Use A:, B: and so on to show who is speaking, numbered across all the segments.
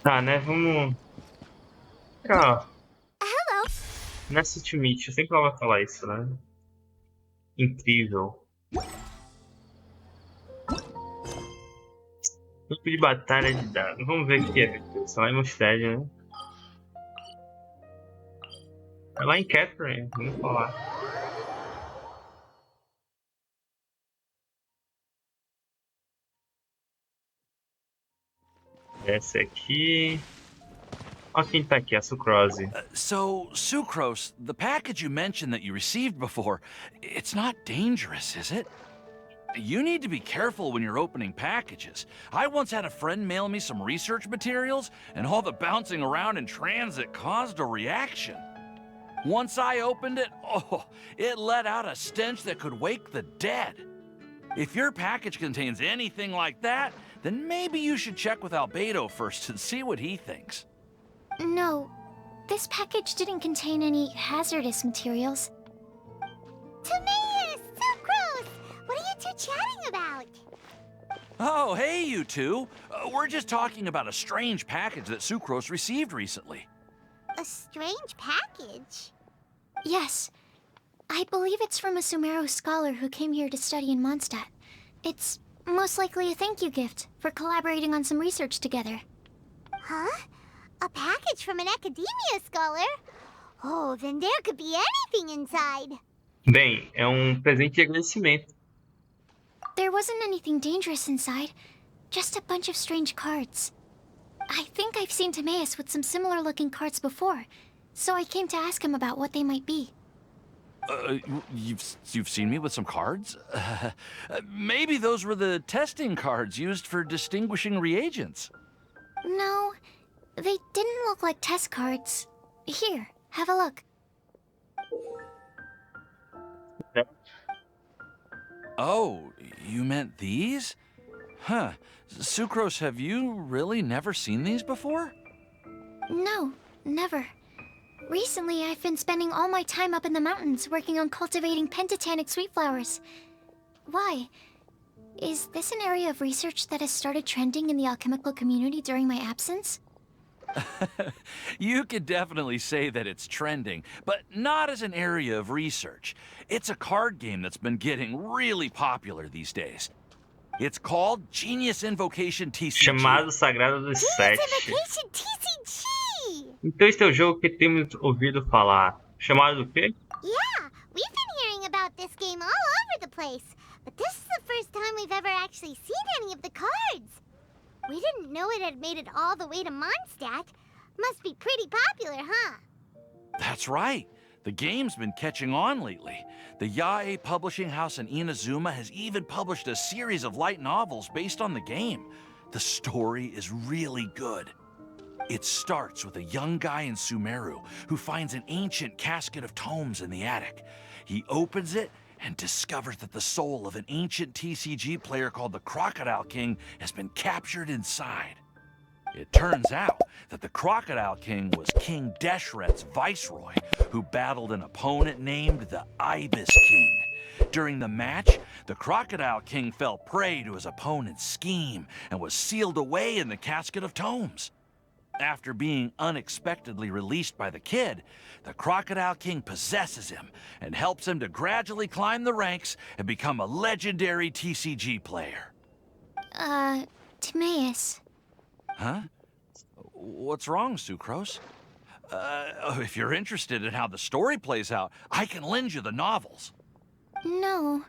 A: Tá, né? Vamos. Ó,
B: Hello.
A: nessa Ultimate, eu sempre vou falar isso, né? Incrível. Grupo de batalha de dados. Vamos ver o que é. Só lá em Mousepad, né? É lá em Catherine, vamos falar. Essa aqui. Ó, quem tá aqui, a Sucrose.
C: So, Sucrose, the package you mentioned that you received before, it's not dangerous, is it? You need to be careful when you're opening packages. I once had a friend mail me some research materials, and all the bouncing around in transit caused a reaction. Once I opened it, oh, it let out a stench that could wake the dead. If your package contains anything like that, then maybe you should check with Albedo first and see what he thinks.
B: No, this package didn't contain any hazardous materials. Timaeus! Sucrose! What are you two chatting about?
C: Oh, hey, you two. We're just talking about a strange package that Sucrose received recently.
B: A strange package? Yes. I believe it's from a Sumeru scholar who came here to study in Mondstadt. It's most likely a thank you gift for collaborating on some research together. Huh? A package from an academia scholar? Oh, then there could be anything inside.
A: Bem, é presente de agradecimento.
B: There wasn't anything dangerous inside, just a bunch of strange cards. I think I've seen Timaeus with some similar looking cards before, so I came to ask him about what they might be.
C: You've seen me with some cards? Maybe those were the testing cards used for distinguishing reagents.
B: No, they didn't look like test cards. Here, have a look.
C: Oh, you meant these? Huh. Sucrose, have you really never seen these before?
B: No, never. Recently, I've been spending all my time up in the mountains working on cultivating pentatonic sweet flowers. Why? Is this an area of research that has started trending in the alchemical community during my absence?
C: You could definitely say that it's trending, but not as an area of research. It's a card game that's been getting really popular these days. It's called Genius Invocation TCG.
A: Chamado Sagrado dos Sete.
B: Genius Invocation TCG!
A: Então este é o jogo que temos ouvido falar. Chamado do quê?
B: Yeah, we've been hearing about this game all over the place. But this is the first time we've ever actually seen any of the cards. We didn't know it had made it all the way to Mondstadt. Must be pretty popular, huh?
C: That's right. The game's been catching on lately. The Yae publishing house in Inazuma has even published a series of light novels based on the game. The story is really good. It starts with a young guy in Sumeru who finds an ancient casket of tomes in the attic. He opens it and discovers that the soul of an ancient TCG player called the Crocodile King has been captured inside. It turns out that the Crocodile King was King Deshret's viceroy, who battled an opponent named the Ibis King. During the match, the Crocodile King fell prey to his opponent's scheme and was sealed away in the casket of tomes. After being unexpectedly released by the kid, the Crocodile King possesses him and helps him to gradually climb the ranks and become a legendary TCG player.
B: Timaeus.
C: Huh? What's wrong, Sucrose? If you're interested in how the story plays out, I can lend you the novels.
B: No.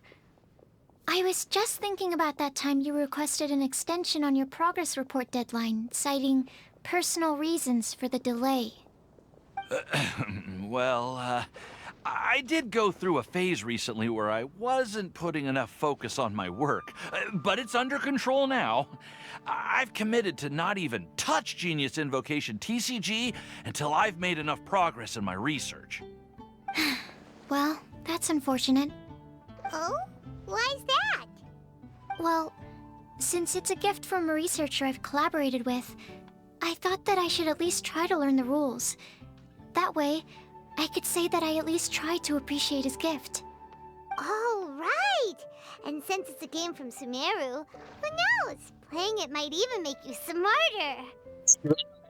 B: I was just thinking about that time you requested an extension on your progress report deadline, citing personal reasons for the delay.
C: Well, I did go through a phase recently where I wasn't putting enough focus on my work, but it's under control now. I've committed to not even touch Genius Invocation TCG until I've made enough progress in my research.
B: Well, that's unfortunate. Oh? Why's that? Well, since it's a gift from a researcher I've collaborated with, I thought that I should at least try to learn the rules. That way, I could say that I at least tried to appreciate his gift. Oh, right! And since it's a game from Sumeru, who knows? Playing it might even make you smarter.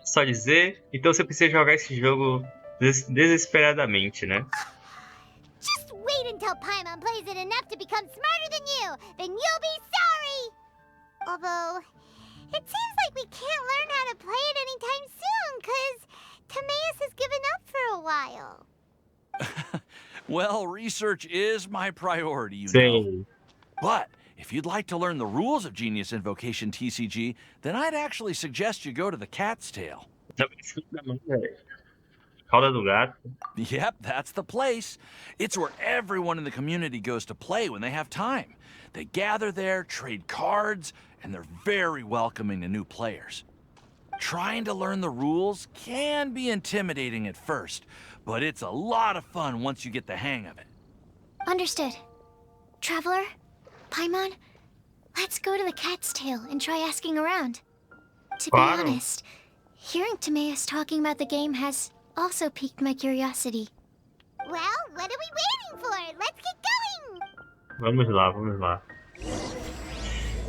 A: Só dizer, então você precisa jogar esse jogo desesperadamente, né?
B: Just wait until Paimon plays it enough to become smarter than you. Then you'll be sorry. Although, it seems like we can't learn how to play it anytime soon, cause Timaeus has given up for a while.
C: Well, research is my priority, you know.
A: Sei.
C: But if you'd like to learn the rules of Genius Invocation TCG, then I'd actually suggest you go to the Cat's Tail.
A: Cauda do Gato.
C: Yep, that's the place. It's where everyone in the community goes to play when they have time. They gather there, trade cards, and they're very welcoming to new players. Trying to learn the rules can be intimidating at first, but it's a lot of fun once you get the hang of it.
B: Understood. Traveler, Paimon, let's go to the Cat's Tail and try asking around. To be
A: Claro.
B: honest, hearing Timaeus talking about the game has also piqued my curiosity. Well, what are we waiting for? Let's get going!
A: Vamos lá, vamos lá.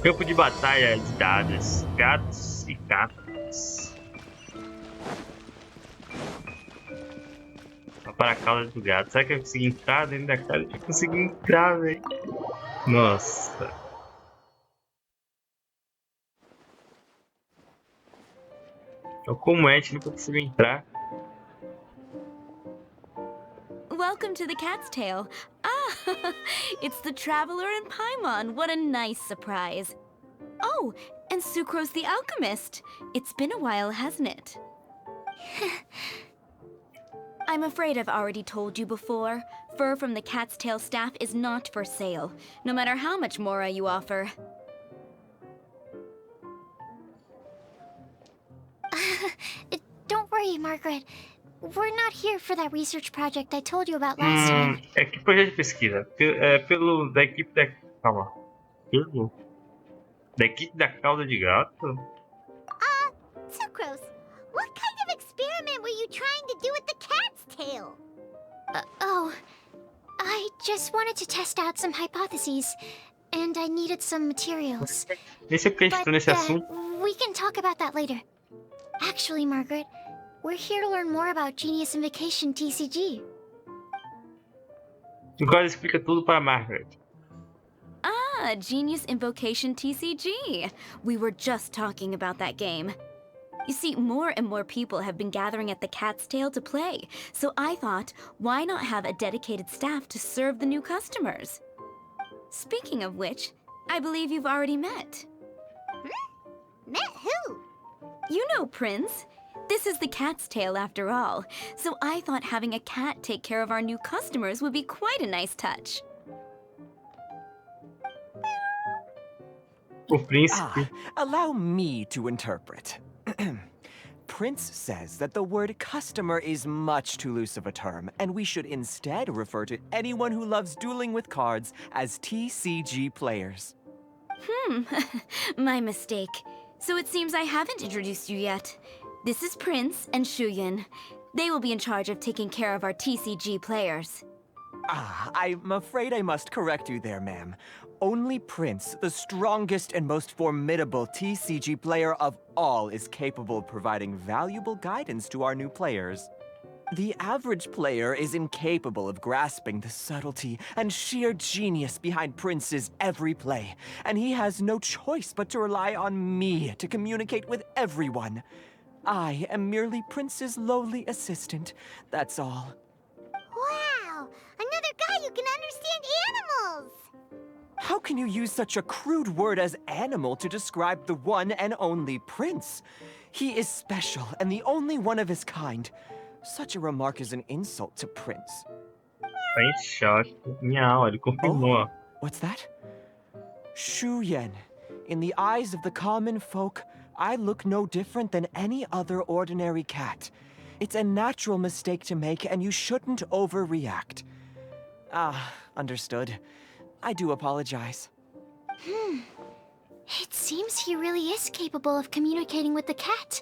A: Campo de batalha de dados. Gatos e Cartas. Vá para a cauda do gato. Será que eu consegui entrar dentro da casa? Eu consegui entrar, velho. Nossa. Então, como é, a gente nunca conseguiu entrar.
D: Welcome to the Cat's Tail. Ah, it's the Traveler and Paimon. What a nice surprise. Oh, and Sucrose the Alchemist. It's been a while, hasn't it? I'm afraid I've already told you before. Fur from the Cat's Tail staff is not for sale, no matter how much Mora you offer.
B: Don't worry, Margaret. We're not here for that research project I told you about last time.
A: É que projeto de pesquisa. Pelo da equipe da. Calma. Pelo. Da equipe da cauda de gato?
B: Sucrose, what kind of experiment were you trying to do with the cat's tail? I just wanted to test out some hypotheses, and I needed some materials.
A: Nem sei porque a gente entrou nesse assunto.
B: We can talk about that later. Actually, Margaret, we're here to learn more about Genius Invocation TCG.
A: Agora explica tudo para Margaret.
D: Ah, Genius Invocation TCG. We were just talking about that game. You see, more and more people have been gathering at the Cat's Tail to play, so I thought, why not have a dedicated staff to serve the new customers? Speaking of which, I believe you've already met.
B: Met who?
D: You know, Prince. This is the Cat's Tail after all, so I thought having a cat take care of our new customers would be quite a nice touch.
A: O príncipe.
E: Allow me to interpret. Prince says that the word customer is much too loose of a term, and we should instead refer to anyone who loves dueling with cards as TCG players.
D: My mistake. So it seems I haven't introduced you yet. This is Prince and Shuyan. They will be in charge of taking care of our TCG players.
E: I'm afraid I must correct you there, ma'am. Only Prince, the strongest and most formidable TCG player of all, is capable of providing valuable guidance to our new players. The average player is incapable of grasping the subtlety and sheer genius behind Prince's every play, and he has no choice but to rely on me to communicate with everyone. I am merely Prince's lowly assistant, that's all.
B: Wow! Another guy who can understand animals!
E: How can you use such a crude word as animal to describe the one and only Prince? He is special and the only one of his kind. Such a remark is an insult to Prince.
A: Tá em choque. Miau, ele confirmou.
E: What's that? Shu Yen. In the eyes of the common folk, I look no different than any other ordinary cat. It's a natural mistake to make, and you shouldn't overreact. Understood. I do apologize.
B: It seems he really is capable of communicating with the cat.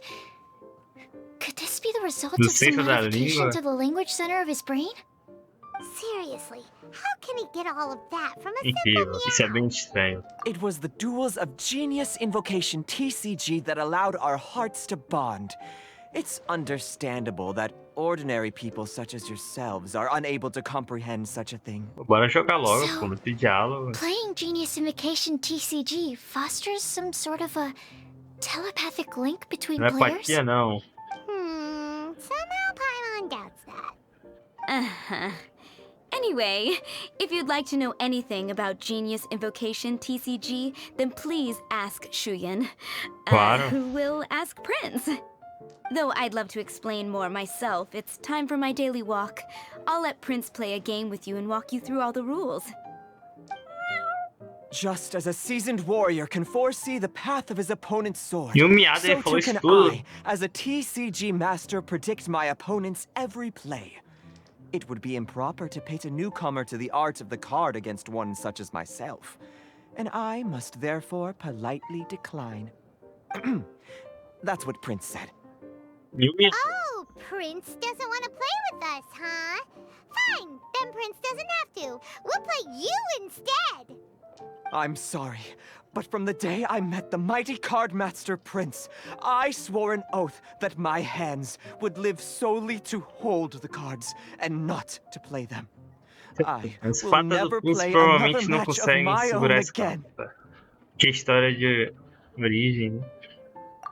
B: Could this be the result
A: No
B: of some
A: sexto da
B: modification
A: língua.
B: to the language center of his brain? Seriously, how can he get all of that from a
A: Incrível. Isso é bem estranho.
E: It was the duels of Genius Invocation TCG that allowed our hearts to bond. It's understandable that ordinary people such as yourselves are unable to comprehend such a thing.
A: Bora jogar logo,
B: So,
A: pô, não tem diálogo.
B: Playing Genius Invocation TCG fosters some sort of a telepathic link between
A: Não é
B: players?
A: empatia, não.
B: Somehow Paimon doubts that.
D: Uh-huh. Anyway, if you'd like to know anything about Genius Invocation TCG, then please ask Shuyan,
A: Claro.
D: who will ask Prince. Though I'd love to explain more myself, it's time for my daily walk. I'll let Prince play a game with you and walk you through all the rules.
E: Just as a seasoned warrior can foresee the path of his opponent's sword,
A: E o miado
E: so
A: ele falou
E: too
A: isso
E: can
A: tudo.
E: I, as a TCG master, predict my opponent's every play. It would be improper to pit a newcomer to the art of the card against one such as myself, and I must therefore politely decline. That's what Prince said.
A: E o miado.
B: Oh, Prince doesn't want to play with us, huh? Fine, then Prince doesn't have to. We'll play you instead.
E: I'm sorry, but from the day I met the mighty card master Prince, I swore an oath that my hands would live solely to hold the cards and not to play them. I
A: As
E: will
A: patas do
E: never
A: Prince
E: play another
A: provavelmente não
E: match of
A: conseguem
E: my own
A: segurar essa
E: again.
A: carta. Que é história de origem, né?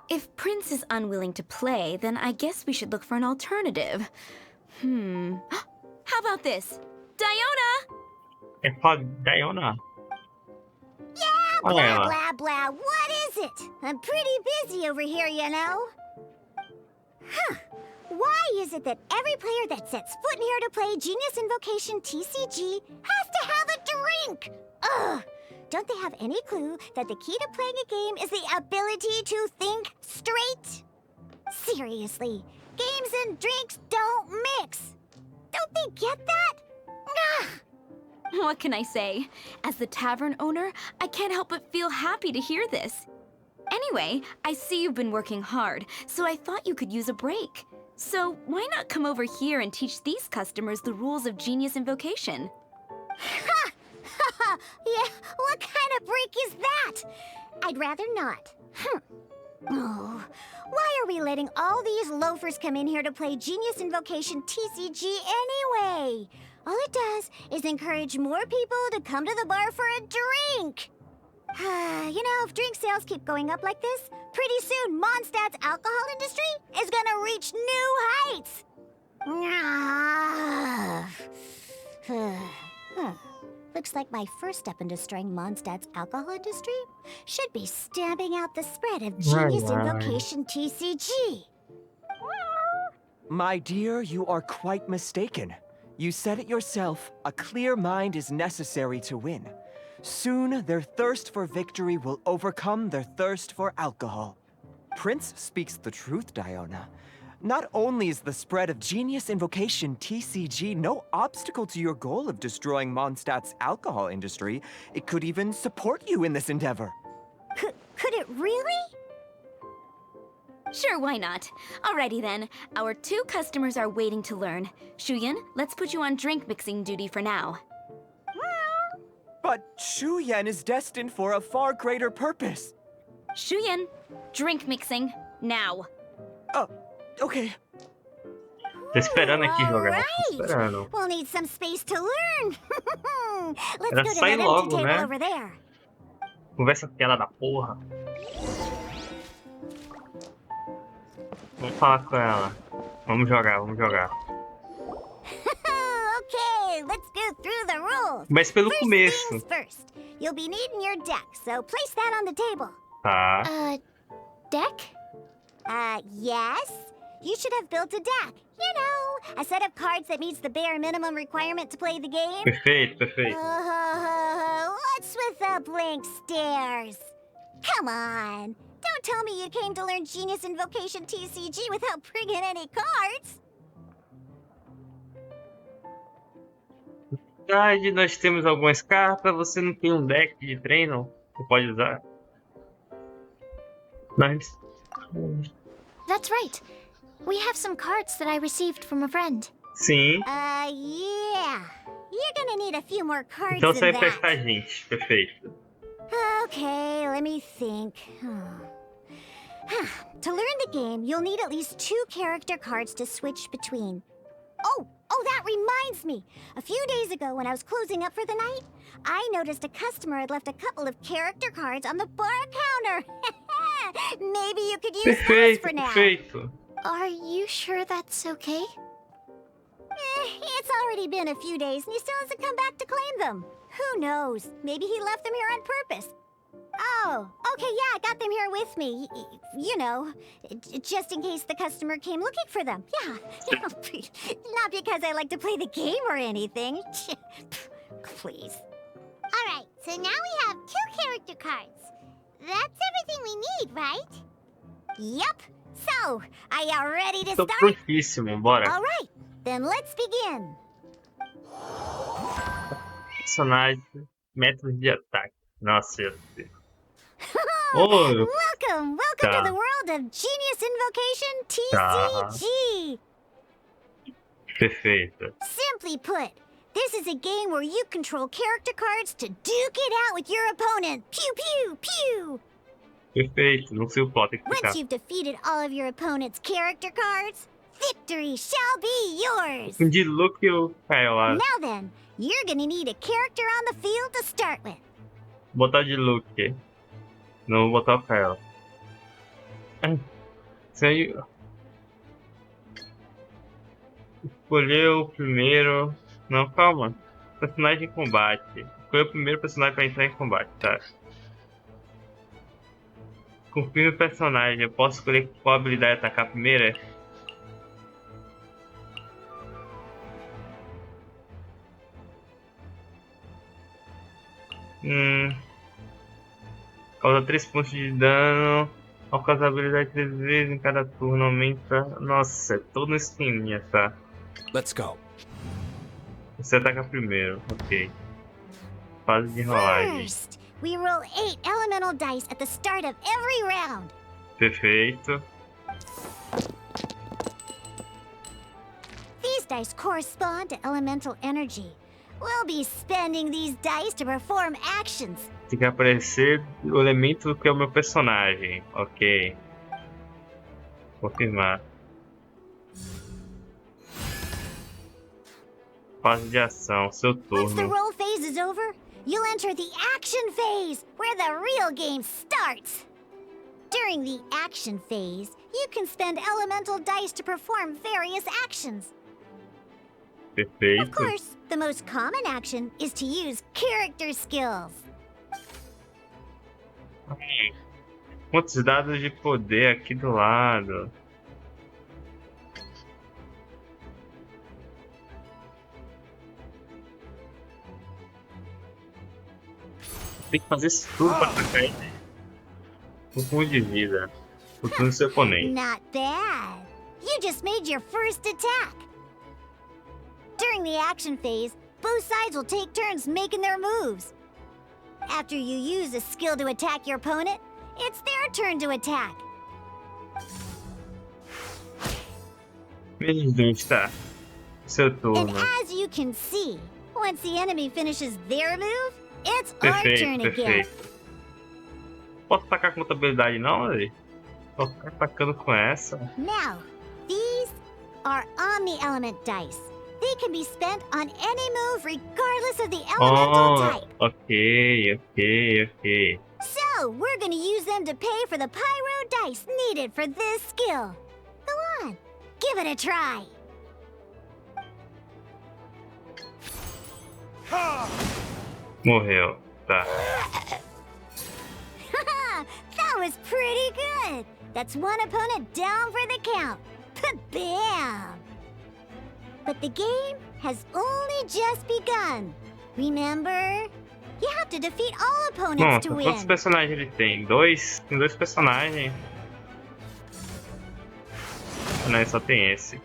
D: If Prince is unwilling to play, then I guess we should look for an alternative. How about this? Diona!
A: É pra Diana. Olha
B: Blah,
A: ela.
B: blah, blah. What is it? I'm pretty busy over here, you know. Huh. Why is it that every player that sets foot in here to play Genius Invocation TCG has to have a drink? Ugh! Don't they have any clue that the key to playing a game is the ability to think straight? Seriously, games and drinks don't mix. Don't they get that? Ugh!
D: What can I say? As the tavern owner, I can't help but feel happy to hear this. Anyway, I see you've been working hard, so I thought you could use a break. So why not come over here and teach these customers the rules of Genius Invocation?
B: Ha! Ha! Yeah, what kind of break is that? I'd rather not. Oh, why are we letting all these loafers come in here to play Genius Invocation TCG anyway? All it does is encourage more people to come to the bar for a drink. You know, if drink sales keep going up like this, pretty soon Mondstadt's alcohol industry is gonna reach new heights. Looks like my first step in destroying Mondstadt's alcohol industry should be stamping out the spread of Genius Invocation TCG.
E: My dear, you are quite mistaken. You said it yourself, a clear mind is necessary to win. Soon, their thirst for victory will overcome their thirst for alcohol. Prince speaks the truth, Diona. Not only is the spread of Genius Invocation TCG no obstacle to your goal of destroying Mondstadt's alcohol industry, it could even support you in this endeavor.
B: Could it really?
D: Sure, why not? Alrighty then, our two customers are waiting to learn. Shuyan, let's put you on drink mixing duty for now.
E: But Shuyan is destined for a far greater purpose.
D: Shuyan, drink mixing, now.
E: Oh, okay.
A: Tô esperando aqui jogar. Tô
B: Alright.
A: esperando.
B: We'll need some space to learn. Let's
A: Era
B: go to
A: sair
B: that empty
A: logo,
B: table
A: né?
B: over there.
A: Conversa fiada da porra. Vamos falar com ela. Vamos jogar, vamos jogar.
B: Okay, let's go through the rules.
A: Mas pelo
B: First
A: começo.
B: things first. You'll be needing your deck, so place that on the table.
A: Tá.
B: Deck? Yes. You should have built a deck. You know, a set of cards that meets the bare minimum requirement to play the game.
A: Perfeito, perfeito.
B: What's with the blank stares? Come on. Don't tell me you came to learn Genius Invocation TCG without bringing any cards.
A: Na verdade, nós temos algumas cartas. Você não tem um deck de treino? Você pode usar? Nós...
B: That's right. We have some cards that I received from a friend.
A: Sim.
B: Yeah. You're gonna need a few more cards
A: Então você
B: than
A: vai prestar a
B: that.
A: gente. Perfeito.
B: Okay, let me think. To learn the game, you'll need at least 2 character cards to switch between. Oh, that reminds me. A few days ago, when I was closing up for the night, I noticed a customer had left a couple of character cards on the bar counter. Maybe you could use those
A: Perfeito,
B: for now.
A: perfeito.
B: Are you sure that's okay? It's already been a few days and he still hasn't come back to claim them. Who knows? Maybe he left them here on purpose. Oh, okay, yeah, I got them here with me. You know, just in case the customer came looking for them. Yeah, not because I like to play the game or anything. Please.
F: All right, so now we have 2 character cards. That's everything we need, right?
B: Yep. So, are you ready to
A: Tô
B: start?
A: prontíssimo, bora.
B: All right, then let's begin.
A: Personagem, métodos de ataque. Nossa, eu sei. Oh,
B: Welcome
A: tá.
B: to the world of Genius Invocation TCG.
A: Perfeito.
B: Simply put, this is a game where you control character cards to duke it out with your opponent. Pew, pew, pew.
A: Perfeito, não sei o plot, tem que
B: Once
A: ficar.
B: you've defeated all of your opponent's character cards, victory shall be yours.
A: De look eu caio lá.
B: Now then, you're gonna need a character on the field to start with.
A: Botar de look. Não vou botar o Kael. Isso aí. Escolheu o primeiro. Não, calma. Personagem em combate. Escolheu o primeiro personagem para entrar em combate, tá? Confirme o personagem. Eu posso escolher qual habilidade atacar primeiro? Causa 3 pontos de dano. Ao causar habilidade 3 vezes em cada turno, aumenta. Nossa, é todo esqueminha, tá?
G: Let's go.
A: Você ataca primeiro, ok. Fase de rolagem.
B: First, we roll 8 elemental dice at the start of every round.
A: Perfeito.
B: These dice correspond to elemental energy. We'll be spending these dice to perform actions.
A: Tem que aparecer o elemento que é o meu personagem. Ok. Confirmar. Fase de ação, seu
B: Once the
A: turno.
B: roll phase is over, you'll enter the action phase, where the real game starts. During the action phase, you can spend elemental dice to perform various actions. Of
A: Perfeito.
B: course, the most common action is to use character skills.
A: Quantos dados de poder aqui do lado? Tem que fazer isso tudo para atacar ele. O ponto de vida. O turno do seu oponente.
B: Not bad. You just made your first attack. During the action phase, both sides will take turns making their moves. After you use a skill to attack your opponent, it's their turn to attack.
A: Menos tá. Seu
B: And
A: turno.
B: as you can see, once the enemy finishes their move, it's our
A: Perfeito,
B: turn again.
A: perfeito. Posso atacar com outra habilidade não, velho? Só ficar atacando com essa.
B: Now, these are Omni-Element dice. They can be spent on any move regardless of the elemental type.
A: Ok.
B: So, we're gonna use them to pay for the pyro dice needed for this skill. Go on, give it a try.
A: Morreu. Tá.
B: That was pretty good. That's one opponent down for the count. Bam! But the game has only just begun. Remember? You have to defeat all opponents
A: Nossa,
B: to
A: quantos
B: win.
A: personagens ele tem? Dois? Tem 2 personagens. Não, ele só tem esse.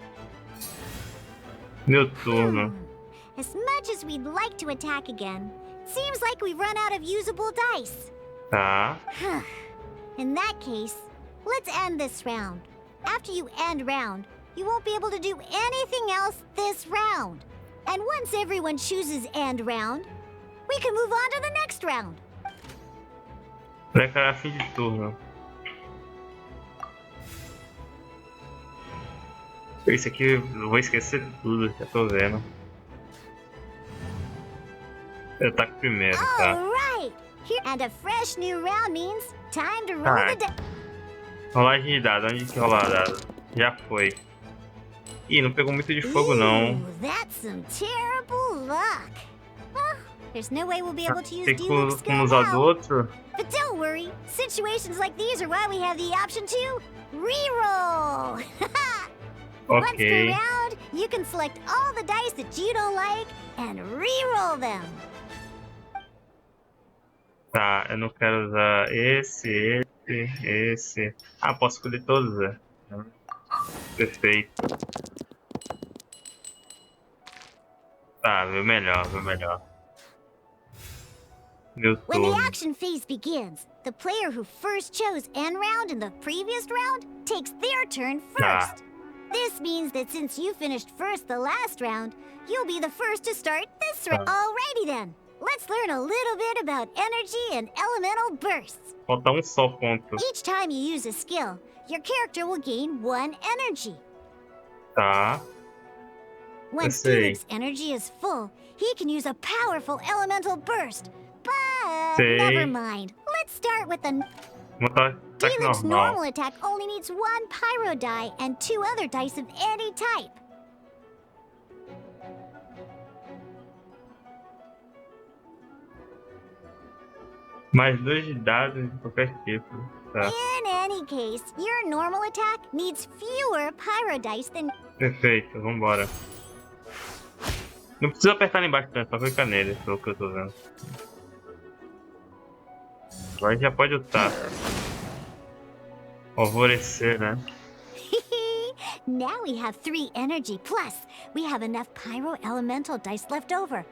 A: Meu turno.
B: As much as we'd like to attack again, seems like we've run out of usable dice.
A: Tá.
B: In that case, let's end this round. After you end round, you won't be able to do anything else this round. And once everyone chooses end round, we can move on to the next round.
A: Declarar fim de turno. Isso aqui eu vou esquecer tudo, já tô vendo. Eu taco primeiro, tá?
F: Alright! And a fresh new round means time to roll
A: Tá.
F: the dice.
A: Rolagem de dado, onde que rolar dado? Já foi. Ih, não pegou muito de fogo não.
F: Ooh, that's some terrible luck. Well, there's no way we'll be able to use
A: Tem que
F: D-Luke's skill
A: usar do
F: now.
A: outro?
F: But don't worry, situations like these are why we have the option to reroll. Once per
A: Ok.
F: round, you can select all the dice that you don't like and reroll them.
A: Tá, eu não quero usar esse. Ah, posso escolher todos, né? Perfeito. Tá, veio melhor. Meu
F: When the
A: turno.
F: action phase begins, the player who first chose end round in the previous round takes their turn
A: Tá.
F: first. This means that since you finished first the last round, you'll be the first to start this round. Alrighty then, let's learn a little bit about energy and elemental bursts.
A: Falta um só ponto.
F: Each time you use a skill, your character will gain 1 energy.
A: Tá.
F: Once
A: sei.
F: D-Luke's energy is full, he can use a powerful elemental burst. But
A: Sei.
F: never mind. Let's start with the
A: Vou botar ataque
F: D-Luke's
A: normal.
F: normal attack only needs 1 pyro die and 2 other dice of any type.
A: Mais 2 de dados de qualquer tipo. Tá.
F: In any case, your normal attack needs fewer pyro dice than...
A: Perfeito, vambora. Não precisa apertar lá embaixo, só clicar nele, pelo que eu tô vendo. Agora já pode lutar. Alvorecer, né?
F: Now we have 3 energy, plus we have enough pyro elemental dice left over.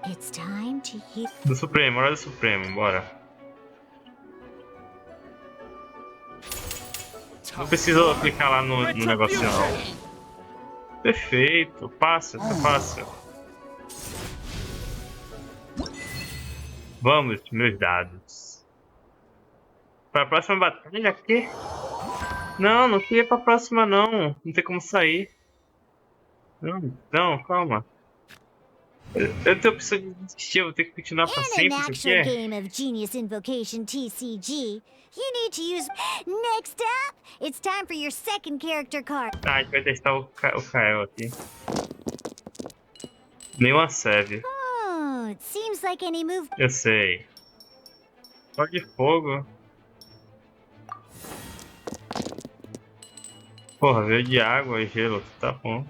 F: It's time to use...
A: Do Supremo, hora do Supremo, bora. Não precisa clicar lá no negócio não. Perfeito, passa, tá fácil. Vamos, meus dados. Para a próxima batalha aqui? Não queria pra próxima não. Não tem como sair. Não, calma. Eu tenho opção de desistir, eu vou ter que continuar pra
F: In an
A: sempre isso
F: actual
A: aqui.
F: game of Genius Invocation TCG, you need to use... Next up, it's time for your second character card.
A: Ah, a gente vai testar o Kael aqui. Nenhuma serve.
F: Oh, it seems like any move...
A: Eu sei. Só de fogo. Porra, veio de água e gelo, tá bom.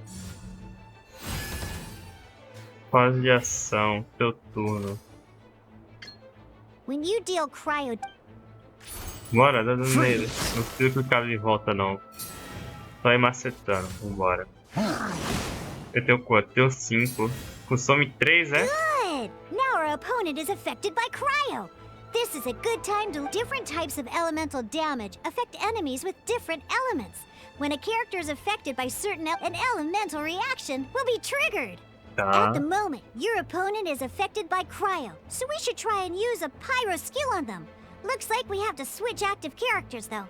A: Fase de ação, teu turno.
F: When you deal cryo...
A: Bora, dá dano nele. Não precisa clicar de volta não. Só ir macetando, vambora. Eu tenho quanto? Tenho 5. Consome 3, é?
F: Good! Now our opponent is affected by cryo. This is a good time to... Different types of elemental damage affect enemies with different elements. When a character is affected by an elemental reaction will be triggered.
A: Tá.
F: At the moment, your opponent is affected by cryo, so we should try and use a pyro skill on them. Looks like we have to switch active characters, though.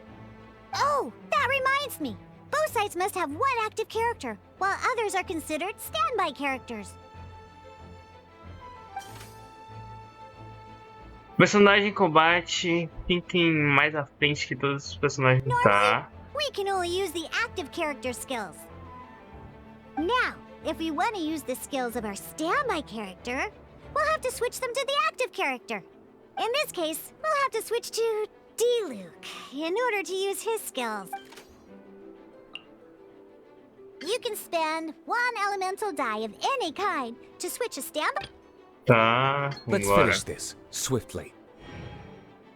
F: Oh, that reminds me. Both sides must have 1 active character, while others are considered standby characters.
A: Personagem em combate, fiquem mais à frente que todos os personagens. Tá.
F: We can only use the active character skills. Now, if we want to use the skills of our standby character, we'll have to switch them to the active character. In this case, we'll have to switch to D-Luke in order to use his skills. You can spend 1 elemental die of any kind to switch a standby.
A: Tá,
G: Let's
A: vambora.
G: finish this swiftly.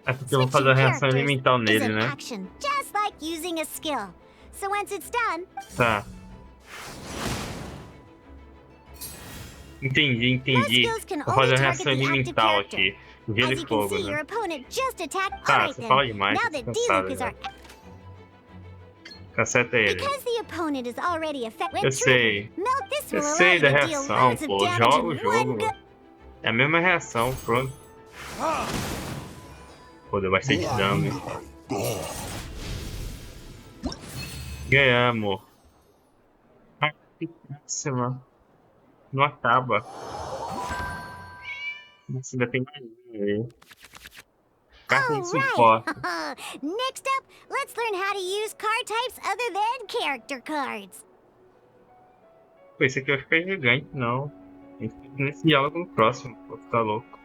A: É porque eu vou fazer a reação elemental
F: is
A: nele,
F: an
A: né?
F: action, just like using a skill. So once it's done,
A: Tá. Entendi. Vou fazer a reação elemental aqui. Gelo
F: as
A: e
F: you can
A: fogo,
F: see, your
A: né?
F: opponent just attacked.
A: Tá,
F: Alright
A: você
F: then.
A: fala demais,
F: Now
A: tô
F: that
A: cansado
F: D-Luke is
A: já.
F: our...
A: Caceta ele.
F: Because the opponent is already affected.
A: Eu sei.
F: Melt this
A: Eu
F: will allow
A: sei
F: you
A: da
F: to deal
A: reação,
F: loads of
A: pô.
F: damage
A: Joga o
F: in one
A: jogo.
F: go.
A: É a mesma reação, pronto. Pô, deu bastante dano. Ganhamos. riquíssima. Não acaba. Nossa, ainda tem mais um aí. Carta de suporte.
F: Next up, let's learn how to use card types other than character cards.
A: Pô, esse aqui vai ficar gigante, não. Tem que ir nesse diálogo no próximo, pô, tá louco.